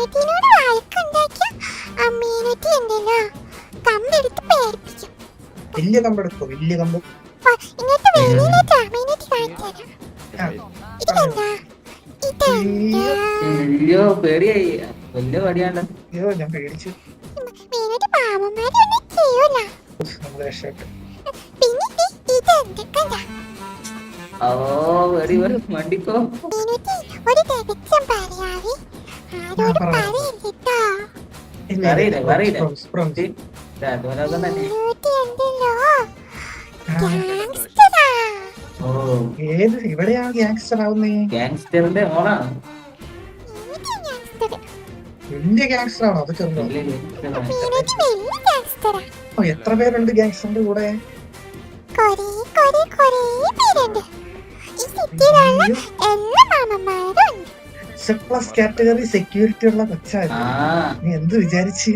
മീനൂട്ടിനോട് വഴക്കുണ്ടാക്കിയ ആ മീനൂട്ടി ഉണ്ടല്ലോ കമ്പെടുത്ത് പേടിപ്പിക്കും. വലിയ കമ്പെടുക്കോ? വലിയ കമ്പ് ഇങ്ങനത്തെ വെയിലിലേറ്റാ മീനൂട്ടി കാണിച്ചു തരാം. ഇതെന്താ അയ്യോ പേടിയായി, വലിയ പടിയാണ്ട. അയ്യോ ഞാൻ പേടിച്ചു. മീനൂട്ടി പാവന്മാരൊന്നും ചെയ്യൂല. നമ്മൾ രക്ഷപ്പെട്ടു. പിന്നെ ഇതെന്തൊക്കെയാ ഓ പേടി വണ്ടിക്കോ. മീനൂട്ടി ഒരു ദിവസം പറയാവേ, ആരോട് പറയരുട്ടോ. പറയില്ല പറയില്ല. Promise, promise. അതുപോലെ തന്നെ. മീനൂട്ടി ഉണ്ടല്ലോ ഗാങ്സ്റ്ററാ. ഓ ഏത് എവിടെയാ ഗ്യാങ്സ്റ്റർ ആവുന്നേ? ഗാങ്സ്റ്ററിന്റെ മോളാണ്. മീനൂട്ടി ഗാങ്സ്റ്റർ. വലിയ ഗ്യാങ്സ്റ്റർ ആണോ? അത് ചെറുതോ? വലിയ ഗാങ്സ്റ്ററാണ്. മീനൂട്ടി വലിയ ഗാങ്സ്റ്ററാ. ഓ, എത്ര പേരുണ്ട് ഗ്യാങ്സ്റ്ററിന്റെ കൂടെ? കൊറേ പേരുണ്ട്. ഈ സിറ്റിയിലുള്ള എല്ലാ മാമന്മാരും ഉണ്ട്. പ്ലസ് കാറ്റഗറി സെക്യൂരിറ്റി ഉള്ള കൊച്ചായിരുന്നു. ആ നീ എന്ത് വിചാരിച്ച്?